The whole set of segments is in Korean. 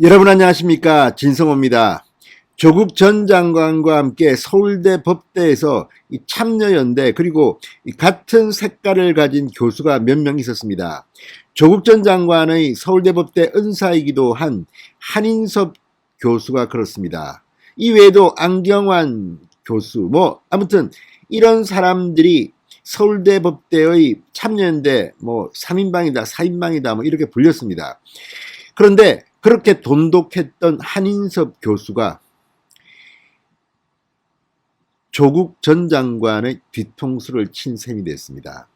여러분 안녕하십니까, 진성호입니다. 조국 전 장관과 함께 서울대 법대에서 이 참여연대 그리고 이 같은 색깔을 가진 교수가 몇 명 있었습니다. 조국 전 장관의 서울대 법대 은사이기도 한 한인섭 교수가 그렇습니다. 이 외에도 안경환 교수, 아무튼 이런 사람들이 서울대 법대의 참여연대 3인방이다 4인방이다 이렇게 불렸습니다. 그런데 그렇게 돈독했던 한인섭 교수가 조국 전 장관의 뒤통수를 친 셈이 됐습니다.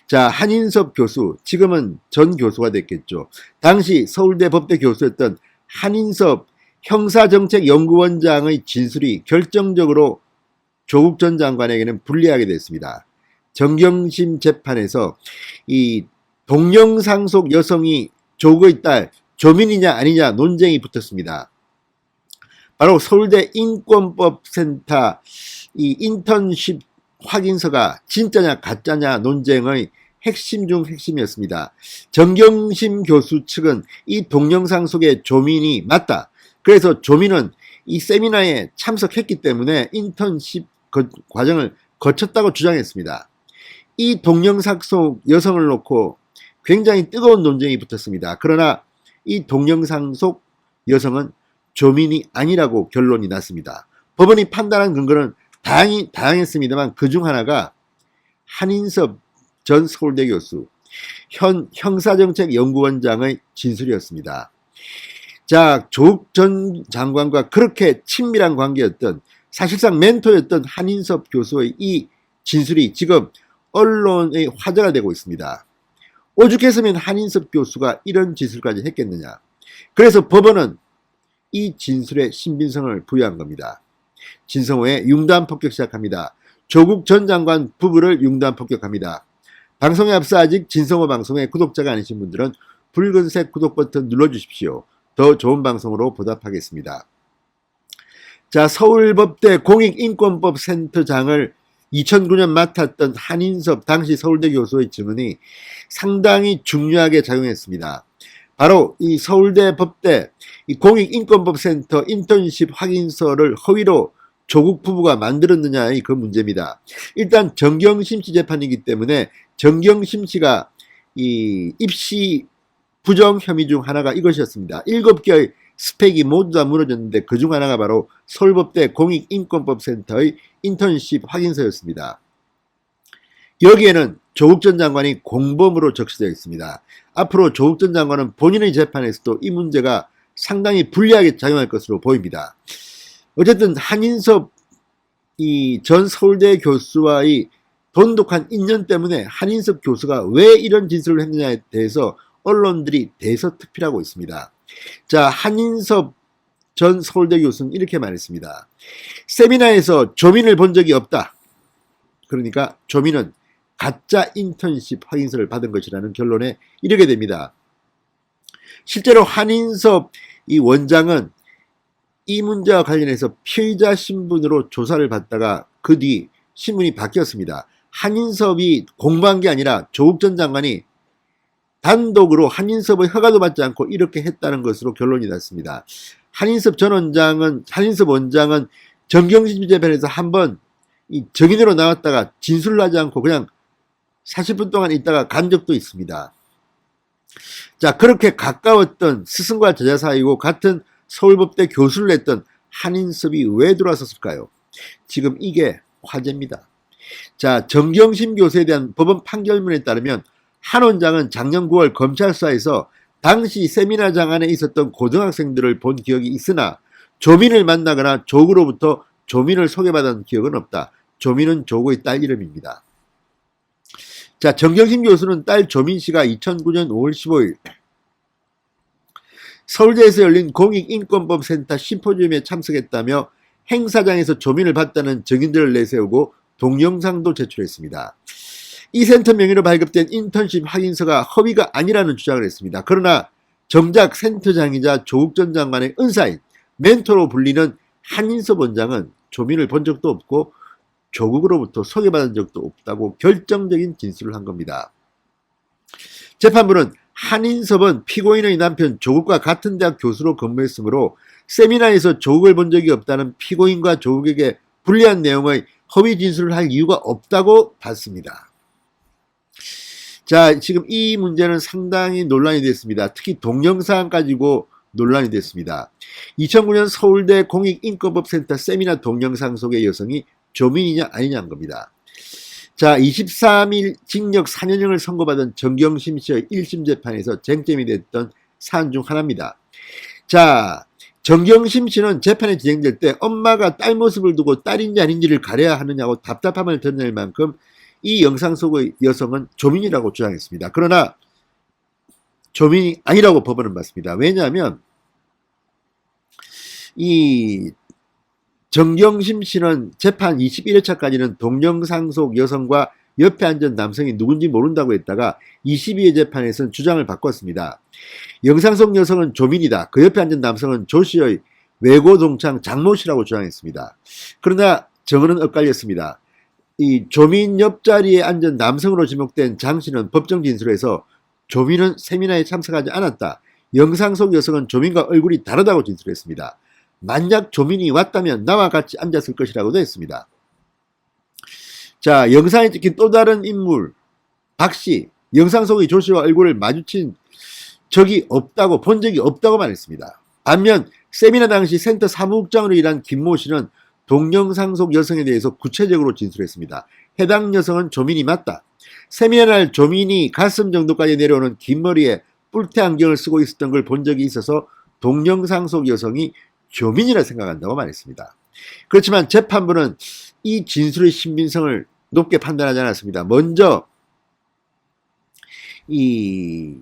자, 한인섭 교수, 지금은 전 교수가 됐겠죠. 당시 서울대 법대 교수였던 한인섭 형사정책연구원장의 진술이 결정적으로 조국 전 장관에게는 불리하게 됐습니다. 정경심 재판에서 이 동영상 속 여성이 조국의 딸 조민이냐 아니냐 논쟁이 붙었습니다. 바로 서울대 인권법센터 이 인턴십 확인서가 진짜냐 가짜냐 논쟁의 핵심 중 핵심이었습니다. 정경심 교수 측은 이 동영상 속의 조민이 맞다. 그래서 조민은 이 세미나에 참석했기 때문에 인턴십 과정을 거쳤다고 주장했습니다. 이 동영상 속 여성을 놓고 굉장히 뜨거운 논쟁이 붙었습니다. 그러나 이 동영상 속 여성은 조민이 아니라고 결론이 났습니다. 법원이 판단한 근거는 다양했습니다만 그중 하나가 한인섭 전 서울대 교수, 현 형사정책연구원장의 진술이었습니다. 자, 조국 전 장관과 그렇게 친밀한 관계였던, 사실상 멘토였던 한인섭 교수의 이 진술이 지금 언론의 화제가 되고 있습니다. 오죽했으면 한인섭 교수가 이런 진술까지 했겠느냐. 그래서 법원은 이 진술에 신빙성을 부여한 겁니다. 진성호의 융단 폭격 시작합니다. 조국 전 장관 부부를 융단 폭격합니다. 방송에 앞서 아직 진성호 방송의 구독자가 아니신 분들은 붉은색 구독 버튼 눌러주십시오. 더 좋은 방송으로 보답하겠습니다. 자, 서울법대 공익인권법센터장을 2009년 맡았던 한인섭 당시 서울대 교수의 증언이 상당히 중요하게 작용했습니다. 바로 이 서울대 법대 이 공익인권법센터 인턴십 확인서를 허위로 조국 부부가 만들었느냐의 그 문제입니다. 일단 정경심 씨 재판이기 때문에 정경심 씨가 이 입시 부정 혐의 중 하나가 이것이었습니다. 7개의 스펙이 모두 다 무너졌는데 그중 하나가 바로 서울법대 공익인권법센터의 인턴십 확인서였습니다. 여기에는 조국 전 장관이 공범으로 적시되어 있습니다. 앞으로 조국 전 장관은 본인의 재판에서도 이 문제가 상당히 불리하게 작용할 것으로 보입니다. 어쨌든 한인섭 이 전 서울대 교수와의 돈독한 인연 때문에 한인섭 교수가 왜 이런 진술을 했느냐에 대해서 언론들이 대서특필하고 있습니다. 자, 한인섭 전 서울대 교수는 이렇게 말했습니다. 세미나에서 조민을 본 적이 없다. 그러니까 조민은 가짜 인턴십 확인서를 받은 것이라는 결론에 이르게 됩니다. 실제로 한인섭 이 원장은 이 문제와 관련해서 피의자 신분으로 조사를 받다가 그 뒤 신분이 바뀌었습니다. 한인섭이 공부한 게 아니라 조국 전 장관이 단독으로 한인섭의 허가도 받지 않고 이렇게 했다는 것으로 결론이 났습니다. 한인섭 원장은 정경심 재판에서 한번 이 증인으로 나왔다가 진술을 하지 않고 그냥 40분 동안 있다가 간 적도 있습니다. 자, 그렇게 가까웠던 스승과 제자 사이고 같은 서울법대 교수를 했던 한인섭이 왜 들어왔었을까요? 지금 이게 화제입니다. 자, 정경심 교수에 대한 법원 판결문에 따르면 한 원장은 작년 9월 검찰 수사에서 당시 세미나장 안에 있었던 고등학생들을 본 기억이 있으나 조민을 만나거나 조국으로부터 조민을 소개받은 기억은 없다. 조민은 조국의 딸 이름입니다. 자, 정경심 교수는 딸 조민 씨가 2009년 5월 15일 서울대에서 열린 공익인권법센터 심포지움에 참석했다며 행사장에서 조민을 봤다는 증인들을 내세우고 동영상도 제출했습니다. 이 센터 명의로 발급된 인턴십 확인서가 허위가 아니라는 주장을 했습니다. 그러나 정작 센터장이자 조국 전 장관의 은사인 멘토로 불리는 한인섭 원장은 조민을 본 적도 없고 조국으로부터 소개받은 적도 없다고 결정적인 진술을 한 겁니다. 재판부는 한인섭은 피고인의 남편 조국과 같은 대학 교수로 근무했으므로 세미나에서 조국을 본 적이 없다는 피고인과 조국에게 불리한 내용의 허위 진술을 할 이유가 없다고 봤습니다. 자, 지금 이 문제는 상당히 논란이 됐습니다. 특히 동영상 가지고 논란이 됐습니다. 2009년 서울대 공익인권법센터 세미나 동영상 속의 여성이 조민이냐 아니냐는 겁니다. 자, 23일 징역 4년형을 선고받은 정경심 씨의 1심 재판에서 쟁점이 됐던 사안 중 하나입니다. 자, 정경심 씨는 재판이 진행될 때 엄마가 딸 모습을 두고 딸인지 아닌지를 가려야 하느냐고 답답함을 드러낼 만큼 이 영상 속의 여성은 조민이라고 주장했습니다. 그러나 조민이 아니라고 법원은 봤습니다. 왜냐하면 이 정경심 씨는 재판 21회차까지는 동영상 속 여성과 옆에 앉은 남성이 누군지 모른다고 했다가 22회 재판에서는 주장을 바꿨습니다. 영상 속 여성은 조민이다. 그 옆에 앉은 남성은 조 씨의 외고 동창 장모 씨라고 주장했습니다. 그러나 정은은 엇갈렸습니다. 이 조민 옆자리에 앉은 남성으로 지목된 장 씨는 법정 진술에서 조민은 세미나에 참석하지 않았다. 영상 속 여성은 조민과 얼굴이 다르다고 진술했습니다. 만약 조민이 왔다면 나와 같이 앉았을 것이라고도 했습니다. 자, 영상에 찍힌 또 다른 인물 박씨, 영상 속의 조씨와 얼굴을 마주친 적이 없다고, 본 적이 없다고 말했습니다. 반면 세미나 당시 센터 사무국장으로 일한 김모 씨는 동영상 속 여성에 대해서 구체적으로 진술했습니다. 해당 여성은 조민이 맞다. 세미나 날 조민이 가슴 정도까지 내려오는 긴 머리에 뿔테 안경을 쓰고 있었던 걸 본 적이 있어서 동영상 속 여성이 조민이라 생각한다고 말했습니다. 그렇지만 재판부는 이 진술의 신빙성을 높게 판단하지 않았습니다. 먼저 이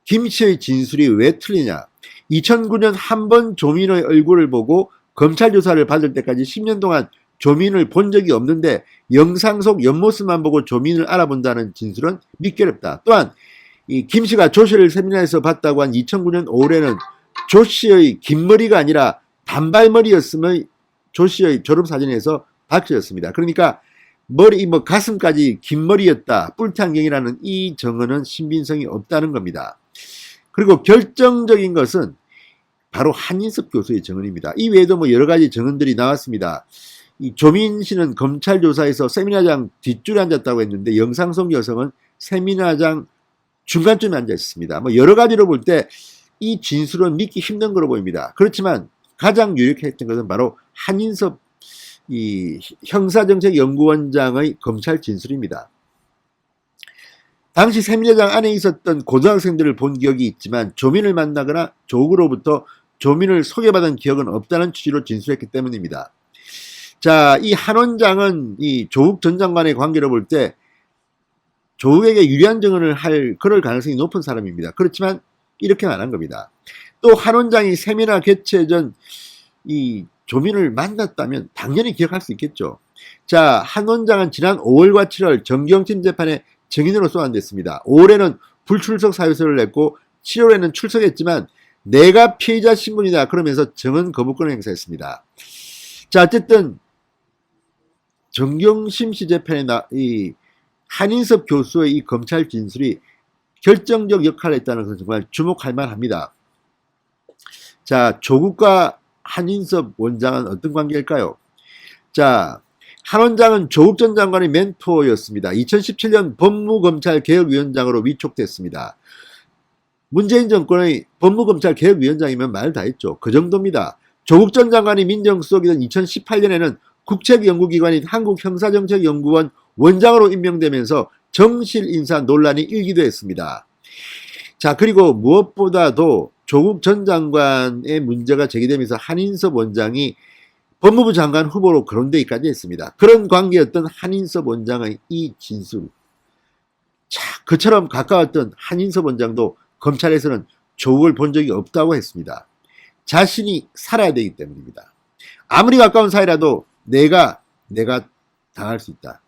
김 씨의 진술이 왜 틀리냐. 2009년 한 번 조민의 얼굴을 보고 검찰 조사를 받을 때까지 10년 동안 조민을 본 적이 없는데 영상 속 옆모습만 보고 조민을 알아본다는 진술은 믿기 어렵다. 또한 이 김 씨가 조 씨를 세미나에서 봤다고 한 2009년 5월에는 조 씨의 긴 머리가 아니라 단발머리였음을 조 씨의 졸업사진에서 밝혀졌습니다. 그러니까 머리, 가슴까지 긴 머리였다. 뿔테 안경이라는 이 정언은 신빙성이 없다는 겁니다. 그리고 결정적인 것은 바로 한인섭 교수의 정언입니다. 이 외에도 여러 가지 정언들이 나왔습니다. 이 조민 씨는 검찰 조사에서 세미나장 뒷줄에 앉았다고 했는데 영상 속 여성은 세미나장 중간쯤에 앉아 있습니다. 여러 가지로 볼 때 이 진술은 믿기 힘든 거로 보입니다. 그렇지만 가장 유력했던 것은 바로 한인섭 이 형사정책연구원장의 검찰 진술입니다. 당시 세미나장 안에 있었던 고등학생들을 본 기억이 있지만 조민을 만나거나 조국으로부터 조민을 소개받은 기억은 없다는 취지로 진술했기 때문입니다. 자, 이 한 원장은 이 조국 전 장관의 관계를 볼 때 조국에게 유리한 증언을 그럴 가능성이 높은 사람입니다. 그렇지만 이렇게 말한 겁니다. 또 한 원장이 세미나 개최 전 이 조민을 만났다면 당연히 기억할 수 있겠죠. 자, 한 원장은 지난 5월과 7월 정경심 재판에 증인으로 소환됐습니다. 5월에는 불출석 사유서를 냈고 7월에는 출석했지만 내가 피해자 신분이다 그러면서 증언 거부권을 행사했습니다. 자, 어쨌든 정경심 씨 재판에 이 한인섭 교수의 이 검찰 진술이 결정적 역할을 했다는 것은 정말 주목할 만합니다. 자, 조국과 한인섭 원장은 어떤 관계일까요? 자, 한 원장은 조국 전 장관의 멘토였습니다. 2017년 법무검찰개혁위원장으로 위촉됐습니다. 문재인 정권의 법무검찰개혁위원장이면 말 다 했죠. 그 정도입니다. 조국 전 장관이 민정수석이던 2018년에는 국책연구기관인 한국형사정책연구원 원장으로 임명되면서 정실 인사 논란이 일기도 했습니다. 자, 그리고 무엇보다도 조국 전 장관의 문제가 제기되면서 한인섭 원장이 법무부 장관 후보로 거론되기까지 했습니다. 그런 관계였던 한인섭 원장의 이 진술. 자, 그처럼 가까웠던 한인섭 원장도 검찰에서는 조국을 본 적이 없다고 했습니다. 자신이 살아야 되기 때문입니다. 아무리 가까운 사이라도 내가 당할 수 있다.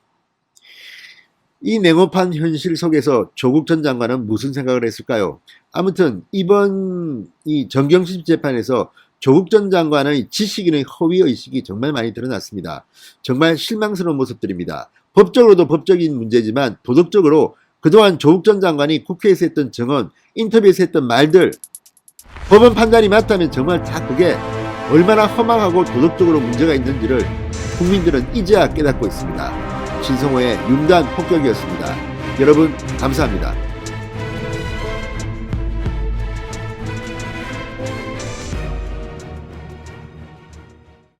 이 냉혹한 현실 속에서 조국 전 장관은 무슨 생각을 했을까요? 아무튼 이번 이 정경심 재판에서 조국 전 장관의 지식인의 허위의식이 정말 많이 드러났습니다. 정말 실망스러운 모습들입니다. 법적으로도 법적인 문제지만 도덕적으로 그동안 조국 전 장관이 국회에서 했던 증언, 인터뷰에서 했던 말들, 법원 판단이 맞다면 정말 다 그게 얼마나 허망하고 도덕적으로 문제가 있는지를 국민들은 이제야 깨닫고 있습니다. 신성호의 융단 폭격이었습니다. 여러분 감사합니다.